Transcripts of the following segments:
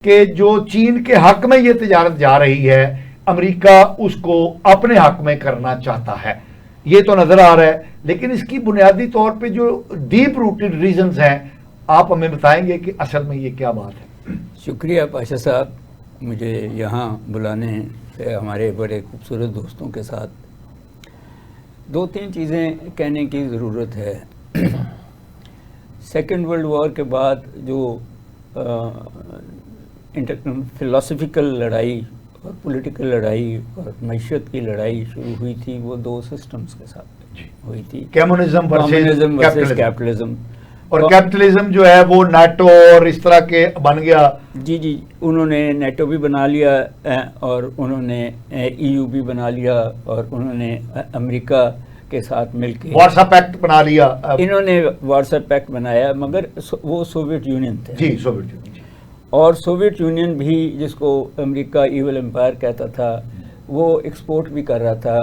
कि जो चीन के हक में ये तजारत जा रही है, अमेरिका उसको अपने हक में करना चाहता है, ये तो नजर आ रहा है। लेकिन इसकी बुनियादी तौर पे जो डीप रूटेड रीजंस हैं, आप हमें बताएंगे कि असल में ये क्या बात है। शुक्रिया पाशा साहब, मुझे यहाँ बुलाने से हमारे बड़े खूबसूरत दोस्तों के साथ दो तीन चीज़ें कहने की ज़रूरत है। सेकेंड वर्ल्ड वॉर के बाद जो फिलोसफिकल लड़ाई और पॉलिटिकल लड़ाई और मईशत की लड़ाई शुरू हुई थी, वो दो सिस्टम्स के साथ हुई थी, कम्युनिज्म वर्सेस कैपिटलिज्म। और कैपिटलिज्म जो है वो नाटो और इस तरह के बन गया। जी, उन्होंने नाटो भी बना लिया और उन्होंने EU भी बना लिया और उन्होंने अमेरिका के साथ मिलकर वार्सा पैक्ट बना लिया। इन्होंने वार्सा पैक्ट बनाया, मगर वो सोवियत यूनियन थे। जी, सोवियत यूनियन। और सोवियत यूनियन भी, जिसको अमेरिका इविल एम्पायर कहता था, वो एक्सपोर्ट भी कर रहा था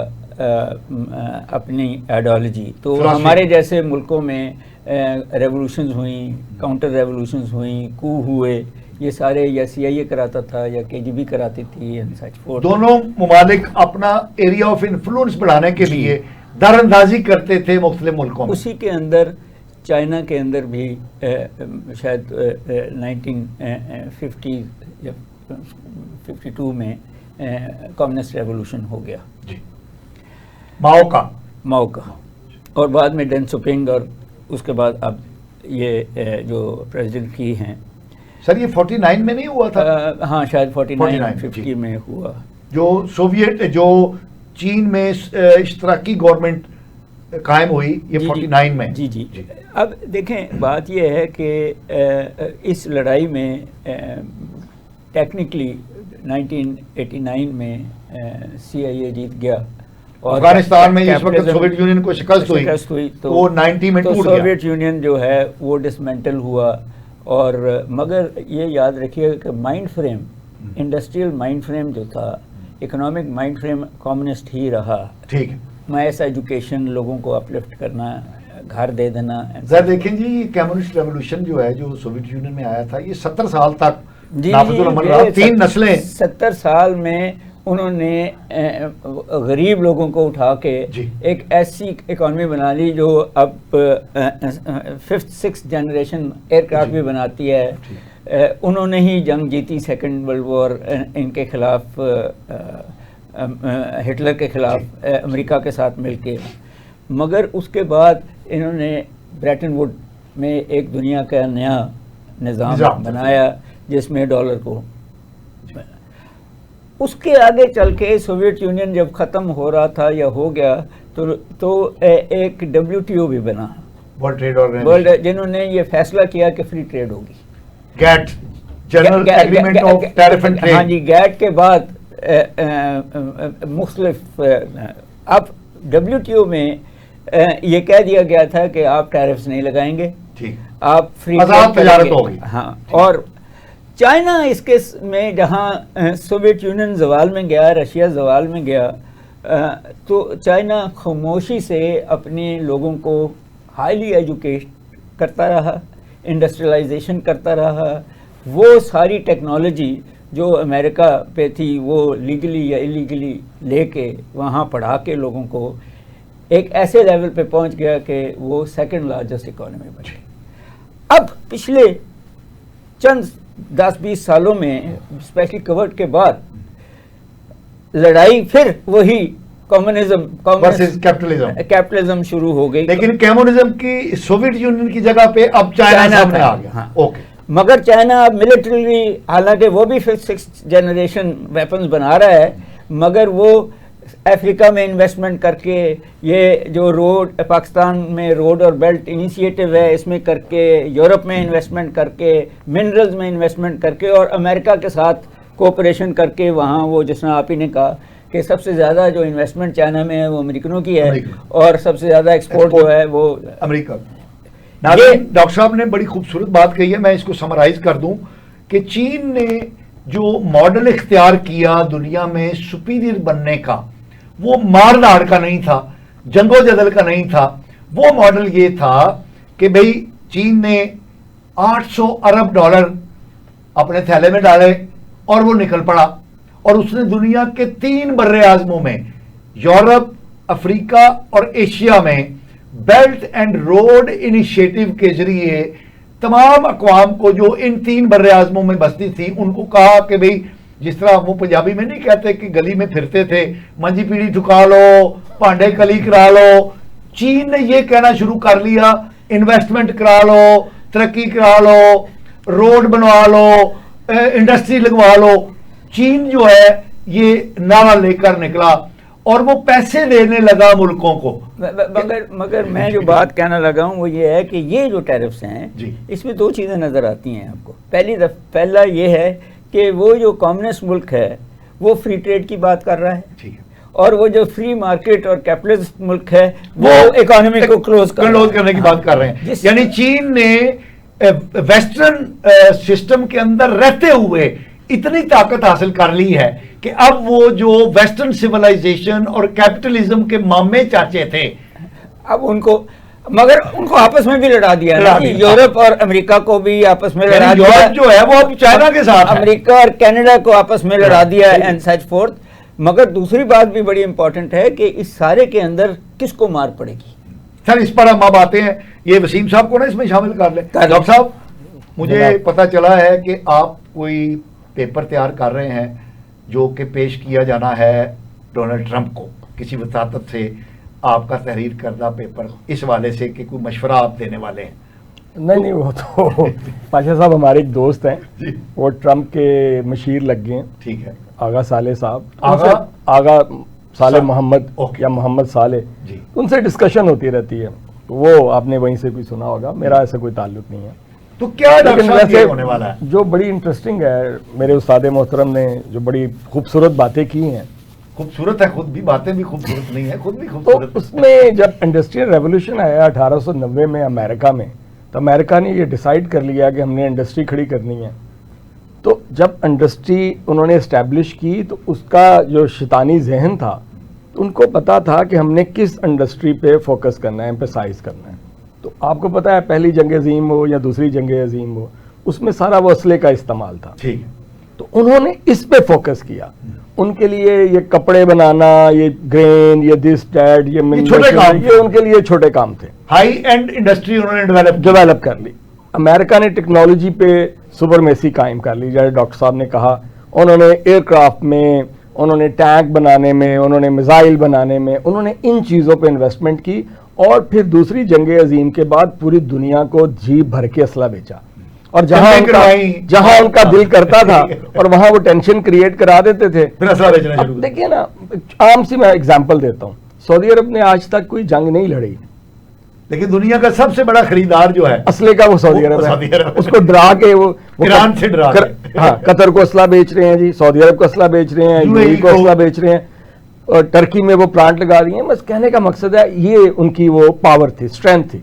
अपनी आइडियोलॉजी। तो हमारे जैसे मुल्कों में रेवोल्यूशंस हुई, काउंटर रेवोल्यूशंस हुई, कू हुए, ये सारे या CIA कराता था या KGB कराती थी एंड सच फोर्थ। दोनों ममालिक अपना एरिया ऑफ इन्फ्लुएंस बढ़ाने के लिए दरअंदाजी करते थे मुख्तलिफ मुल्कों में। उसी के अंदर चाइना के अंदर भी शायद 1950 या 52 में कम्युनिस्ट रेवोल्यूशन हो गया जी, माओ का और बाद में डेन सोपिंग, और उसके बाद अब ये जो प्रेसिडेंट की हैं। सर ये 49 में नहीं हुआ था? हाँ, शायद 49-50 में हुआ। जो सोवियत, जो चीन में इश्तराकी गवर्नमेंट कायम हुई, ये 49 में। जी। अब देखें, बात यह है कि इस लड़ाई में टेक्निकली 1989 में CIA जीत गया और अफगानिस्तान में जिस वक्त सोवियत यूनियन को शिकस्त हुई तो वो 90 में टूट गया। सोवियत यूनियन जो है वो डिसमेंटल हुआ। और मगर ये याद रखिएगा कि mind frame, industrial mind frame जो था, इकोनॉमिक माइंड फ्रेम कम्युनिस्ट ही रहा। ठीक है, मैस एजुकेशन, लोगों को अपलिफ्ट करना, घर दे देना। सर देखें जी, ये कम्युनिस्ट रेवोल्यूशन जो है, जो सोवियत यूनियन में आया था, ये 70 साल तक तीन नस्लें, 70 साल में उन्होंने गरीब लोगों को उठा के एक ऐसी इकॉनमी बना ली जो अब 5th-6th जनरेशन एयरक्राफ्ट भी बनाती है। उन्होंने ही जंग जीती, सेकेंड वर्ल्ड वॉर, इनके खिलाफ, हिटलर के खिलाफ, अमेरिका के साथ मिलके। मगर उसके बाद इन्होंने ब्रेटन वुड में एक दुनिया का नया निज़ाम बनाया जिसमें डॉलर को, उसके आगे चल के सोवियत यूनियन जब ख़त्म हो रहा था या हो गया तो एक WTO भी बना, वर्ल्ड ट्रेड ऑर्गेनाइजेशन, वर्ल्ड, जिन्होंने ये फैसला किया कि फ्री ट्रेड होगी। GATT, general agreement of tariff and trade. हाँ जी, गैट के बाद मुख्तलिफ, अब WTO में ये कह दिया गया था कि आप टैरिफ्स नहीं लगाएंगे, ठीक, आप फ्री तजारत होगी। हाँ, और चाइना इसके में, जहाँ सोवियत यूनियन जवाल में गया, रशिया जवाल में गया, तो चाइना खामोशी से अपने लोगों को हाईली एजुकेट करता रहा, इंडस्ट्रियलाइजेशन करता रहा। वो सारी टेक्नोलॉजी जो अमेरिका पे थी वो लीगली या इलीगली लेके वहाँ पढ़ा के लोगों को एक ऐसे लेवल पे पहुँच गया कि वो सेकंड लार्जेस्ट इकोनॉमी बनी। अब पिछले चंद 10-20 सालों में, स्पेशली कोविड के बाद, लड़ाई फिर वही कम्युनिज्म वर्सेस कैपिटलिज्म शुरू हो गई। लेकिन कम्युनिज्म की सोवियत यूनियन की जगह पे अब चाइना सामने आ गया। हाँ। ओके, मगर चाइना अब मिलिट्रीली, हालांकि वो भी 5th-6th जनरेशन वेपन्स बना रहा है, मगर वो अफ्रीका में इन्वेस्टमेंट करके, ये जो रोड, पाकिस्तान में रोड और बेल्ट इनिशिएटिव है, इसमें करके, यूरोप में इन्वेस्टमेंट करके, मिनरल्स में इन्वेस्टमेंट करके, और अमेरिका के साथ कोऑपरेशन करके, वहाँ वो, जिस तरह आप ही ने कहा कि सबसे ज़्यादा जो इन्वेस्टमेंट चाइना में है वो अमेरिकनों की है, और सबसे ज़्यादा एक्सपोर्ट जो है वो अमेरिका। डॉक्टर साहब ने बड़ी खूबसूरत बात कही है, मैं इसको समराइज कर दूं कि चीन ने जो मॉडल इख्तियार किया दुनिया में सुपीरियर बनने का, वो मार धाड़ का नहीं था, जंगो-जदल का नहीं था। वो मॉडल ये था कि भाई चीन ने $800 अरब अपने थैले में डाले और वो निकल पड़ा। और उसने दुनिया के 3 बर्रे आजमों में, यूरोप, अफ्रीका और एशिया में, बेल्ट एंड रोड इनिशिएटिव के जरिए तमाम अक़वाम को जो इन 3 बर्रे आजमों में बसती थी उनको कहा कि भाई, जिस तरह वो पंजाबी में नहीं कहते कि गली में फिरते थे, मंजी पीढ़ी ठुका लो, पांडे कली करा लो, चीन ने ये कहना शुरू कर लिया, इन्वेस्टमेंट करा लो, तरक्की करा लो, रोड बनवा लो, इंडस्ट्री लगवा लो। चीन जो है ये नारा लेकर निकला और वो पैसे देने लगा मुल्कों को। मगर मैं जो बात कहना लगा हूँ वो ये है कि ये जो टैरिफ्स हैं जी। इसमें 2 चीज़ें नज़र आती हैं आपको। पहला ये है कि वो जो कम्युनिस्ट मुल्क है वो फ्री ट्रेड की बात कर रहा है, ठीक है, और वो जो फ्री मार्केट और कैपिटलिस्ट मुल्क है वो इकोनॉमी को क्लोज करने की बात कर रहे हैं। यानी चीन ने वेस्टर्न सिस्टम के अंदर रहते हुए इतनी ताकत हासिल कर ली है कि अब वो जो वेस्टर्न सिविलाइजेशन और कैपिटलिज्म के मामे चाचे थे, अब उनको आपस में भी लड़ा दिया ना, यूरोप और अमेरिका को भी आपस में लड़ा दिया। यूरोप जो है वो अब चाइना के साथ है, अमेरिका और कनाडा को आपस में लड़ा दिया एंड सच फोर्थ। मगर दूसरी बात भी बड़ी इंपॉर्टेंट है कि इस सारे के अंदर किसको मार पड़ेगी। सर इस पर हम अब आते हैं, ये वसीम साहब को ना इसमें शामिल कर ले। डॉक्टर साहब, मुझे पता चला है कि आप कोई पेपर तैयार कर रहे हैं जो कि पेश किया जाना है डोनाल्ड ट्रंप को, किसी वसातत से आपका तहरीर करदा पेपर, इस वाले से कि कोई मशवरा आप देने वाले हैं। नहीं, वो तो पाशा साहब हमारे एक दोस्त हैं, वो ट्रंप के मशीर लग गए हैं। ठीक है, आगा साले साहब, आगा साले मोहम्मद या मोहम्मद साले, उनसे डिस्कशन होती रहती है, वो आपने वहीं से कोई सुना होगा, मेरा ऐसा कोई ताल्लुक नहीं है। तो क्या वैसे होने वाला है जो बड़ी इंटरेस्टिंग है, मेरे उस्ताद मोहतरम ने जो बड़ी खूबसूरत बातें की हैं, खूबसूरत है खुद भी, बातें भी खूबसूरत नहीं है, खुद भी खूबसूरत। तो उसमें जब इंडस्ट्रियल रेवोल्यूशन आया 1890 में अमेरिका में, तो अमेरिका ने ये डिसाइड कर लिया कि हमने इंडस्ट्री खड़ी करनी है। तो जब इंडस्ट्री उन्होंने इस्टेब्लिश की तो उसका जो शैतानी जहन था, उनको पता था कि हमने किस इंडस्ट्री पे फोकस करना है, एम्फेसाइज करना है। तो आपको पता है पहली जंग अजीम हो या दूसरी जंग अजीम हो, उसमें सारा वो असले का इस्तेमाल था। ठीक, तो उन्होंने इस पे फोकस किया। उनके लिए ये कपड़े बनाना, ये ग्रेन, ये दिस डैट, ये छोटे काम, ये उनके लिए छोटे काम थे। हाई एंड इंडस्ट्री उन्होंने डेवलप कर ली। अमेरिका ने टेक्नोलॉजी पे सुपरमेसी कायम कर ली, जैसे डॉक्टर साहब ने कहा। उन्होंने एयरक्राफ्ट में, उन्होंने टैंक बनाने में, उन्होंने मिसाइल बनाने में, उन्होंने इन चीज़ों पे इन्वेस्टमेंट की। और फिर दूसरी जंग अजीम के बाद पूरी दुनिया को जी भर के असला बेचा, और जहां उनका दिल करता था और वहां वो टेंशन क्रिएट करा देते थे, फिर असला बेचना शुरू। अब देखिए ना, आम सी मैं एग्जांपल देता हूँ, सऊदी अरब ने आज तक कोई जंग नहीं लड़ी, लेकिन दुनिया का सबसे बड़ा खरीदार जो है असले का वो सऊदी अरब है। उसको डरा के वो ईरान से डरा हाँ, कतर को असला बेच रहे हैं जी, सऊदी अरब को असला बेच रहे हैं, यूएई को असला बेच रहे हैं, और टर्की में वो प्लांट लगा दिए हैं। बस कहने का मकसद है ये उनकी वो पावर थी, स्ट्रेंथ थी।